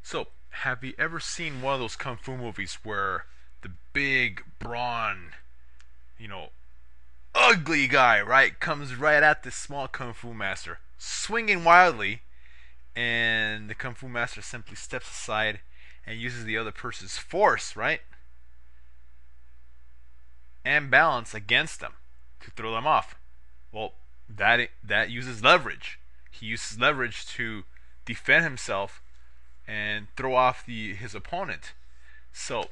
So, have you ever seen one of those kung fu movies where the big, brawn, you know, ugly guy, right, comes right at this small kung fu master, swinging wildly, and the kung fu master simply steps aside and uses the other person's force, right, and balance against them to throw them off? Well, that uses leverage. He uses leverage to defend himself and throw off his opponent. So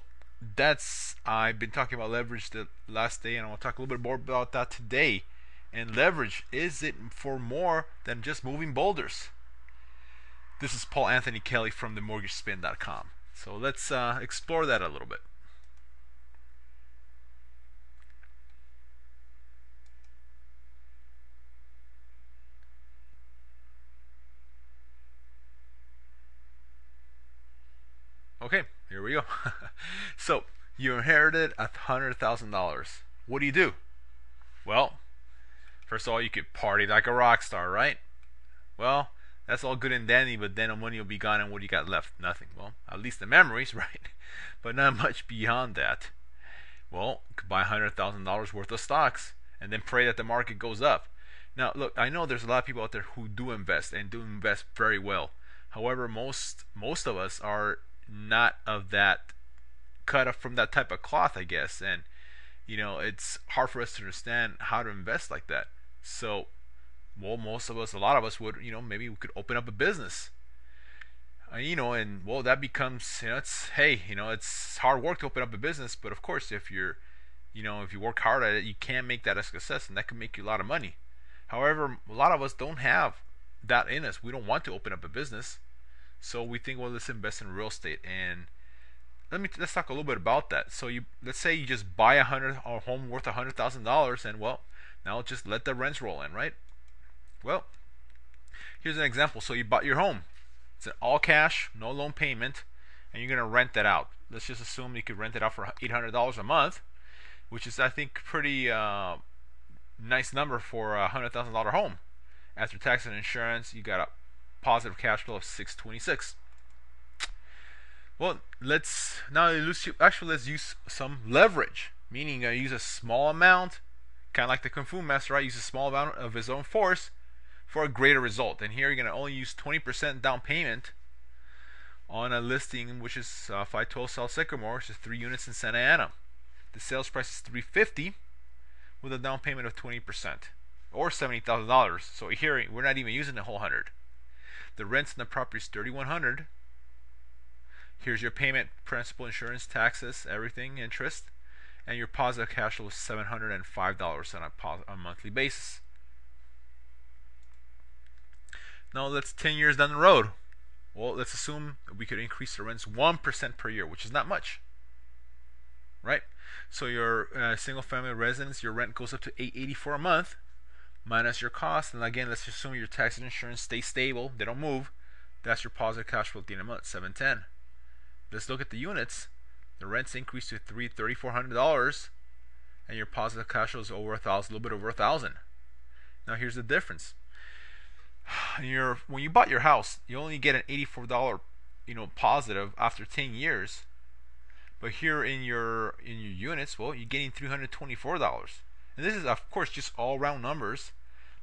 that's I've been talking about leverage the last day, and I want to talk a little bit more about that today. And leverage, is it for more than just moving boulders? This is Paul Anthony Kelly from themortgagespin.com. So let's explore that a little bit. Okay, here we go. So you inherited $100,000. What do? Well, first of all, you could party like a rock star, right? Well, that's all good and dandy, but then the money will be gone, and what do you got left? Nothing. Well, at least the memories, right? But not much beyond that. Well, you could buy $100,000 worth of stocks and then pray that the market goes up. Now, look, I know there's a lot of people out there who do invest and do invest very well. However, most of us are not of that cut up from that type of cloth, I guess, and it's hard for us to understand how to invest like that. So, well, most of us, a lot of us would, maybe we could open up a business, and well, that becomes, it's hey, it's hard work to open up a business, but of course, if you work hard at it, you can make that a success, and that can make you a lot of money. However, a lot of us don't have that in us. We don't want to open up a business, so we think, well, let's invest in real estate. And let's talk a little bit about that. So let's say you just buy a home worth $100,000, and well, now just let the rents roll in, right? Well, here's an example. So you bought your home. It's an all cash, no loan payment, and you're gonna rent that out. Let's just assume you could rent it out for $800 a month, which is, I think, pretty nice number for a $100,000 home. After tax and insurance, you got a positive cash flow of 626. Well, let's use some leverage, meaning use a small amount, kind of like the Kung Fu Master, right? Use a small amount of his own force for a greater result. And here you're going to only use 20% down payment on a listing, which is 512 South Sycamore, which is 3 units in Santa Ana. The sales price is $350 with a down payment of 20% or $70,000. So here we're not even using the whole 100. The rent in the property is $3,100. Here's your payment: principal, insurance, taxes, everything, interest, and your positive cash flow is $705 on a monthly basis. Now let's 10 years down the road. Well, let's assume we could increase the rents 1% per year, which is not much, right? So your single-family residence, your rent goes up to $884 a month, minus your cost, and again, let's assume your tax and insurance stay stable; they don't move. That's your positive cash flow at the end of the month, $710. Let's look at the units. The rents increase to $3,400, and your positive cash flow is over $1,000, a little bit over $1,000. Now here's the difference. When you bought your house, you only get an $84, positive after 10 years. But here in your units, well, you're getting $324. And this is, of course, just all round numbers.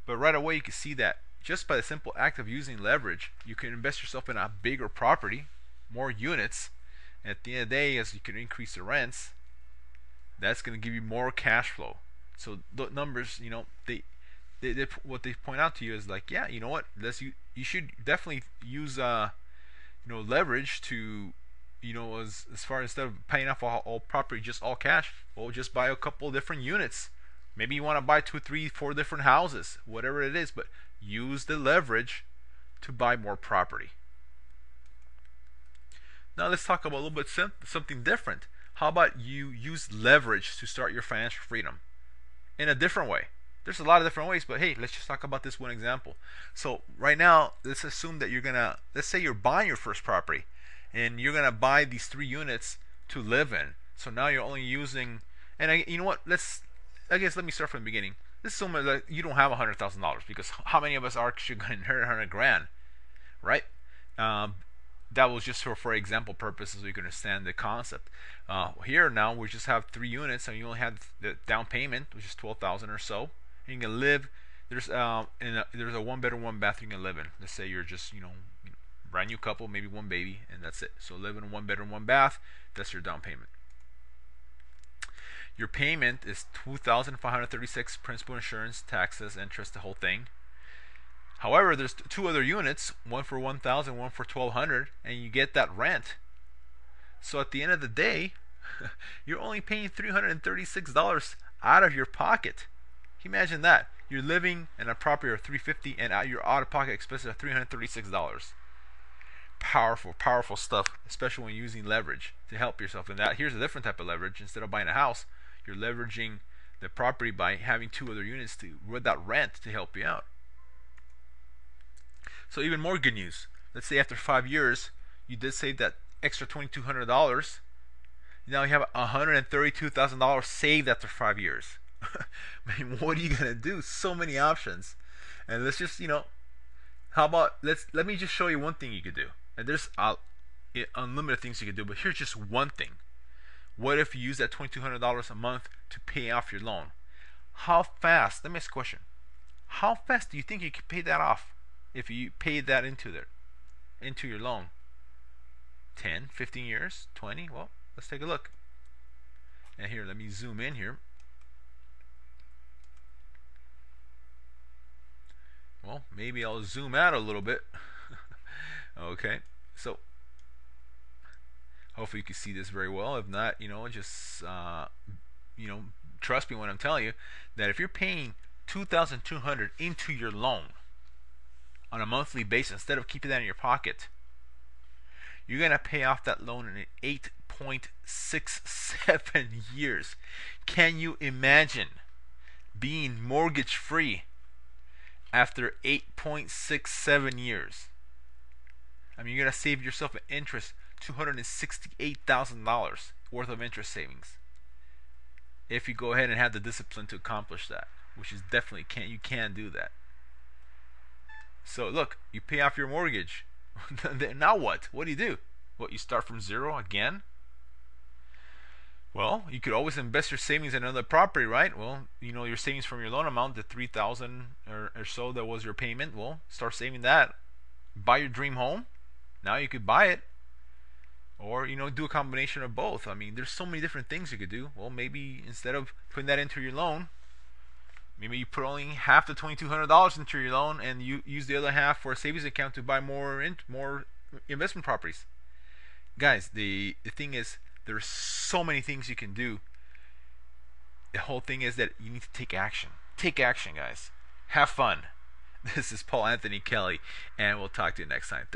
But right away, you can see that just by the simple act of using leverage, you can invest yourself in a bigger property, more units. And at the end of the day, as you can increase the rents, that's going to give you more cash flow. So the numbers, what they point out to you is like, yeah, you know what? You should definitely use leverage to, as far as, instead of paying off all property just all cash, well, just buy a couple different units. Maybe you want to buy 2, 3, 4 different houses, whatever it is, but use the leverage to buy more property. Now let's talk about a little bit something different. How about you use leverage to start your financial freedom in a different way? There's a lot of different ways, but hey, let's just talk about this one example. So right now, let's assume that let's say you're buying your first property, and you're gonna buy these 3 units to live in. So now you're only using, and you know what? Let me start from the beginning. Let's assume that you don't have $100,000, because how many of us are actually gonna inherit $100,000, right? that was just for example purposes, so you can understand the concept. Here now we just have 3 units, and you only have the down payment, which is 12,000 or so. And you can live. There's there's a 1 bedroom, 1 bath you can live in. Let's say you're just brand new couple, maybe one baby, and that's it. So live in a 1 bedroom, 1 bath. That's your down payment. Your payment is 2,536, principal, insurance, taxes, interest, the whole thing. However, there's 2 other units, one for 1,000, one for 1,200, and you get that rent. So at the end of the day, you're only paying $336 out of your pocket. Can you imagine that? You're living in a property of $350, and your out-of-pocket expenses are $336. Powerful, powerful stuff, especially when using leverage to help yourself. And that here's a different type of leverage. Instead of buying a house, you're leveraging the property by having 2 other units with that rent to help you out. So even more good news. Let's say after 5 years, you did save that extra $2,200. Now you have $132,000 saved after 5 years. I mean, what are you gonna do? So many options. And let's just how about let me just show you one thing you could do. And there's unlimited things you could do, but here's just one thing. What if you use that $2,200 a month to pay off your loan? How fast? Let me ask a question. How fast do you think you could pay that off if you paid that into your loan? 10, 15 years, 20? Well, let's take a look. And here, let me zoom in here. Well, maybe I'll zoom out a little bit. Okay, so hopefully you can see this very well. If not, just trust me when I'm telling you that if you're paying $2,200 into your loan on a monthly basis instead of keeping that in your pocket, you're gonna pay off that loan in 8.67 years. Can you imagine being mortgage free after 8.67 years? I mean, you're gonna save yourself in interest $268,000 worth of interest savings if you go ahead and have the discipline to accomplish that, which is definitely you can do that. So look, you pay off your mortgage. Now what? What do? What, you start from zero again? Well, you could always invest your savings in another property, right? Well, your savings from your loan amount, the $3,000 or so that was your payment. Well, start saving that. Buy your dream home. Now you could buy it, or do a combination of both. I mean, there's so many different things you could do. Well, maybe instead of putting that into your loan, maybe you put only half the $2,200 into your loan, and you use the other half for a savings account to buy more investment properties. Guys, the thing is, there's so many things you can do. The whole thing is that you need to take action. Take action, guys. Have fun. This is Paul Anthony Kelly, and we'll talk to you next time. Thanks.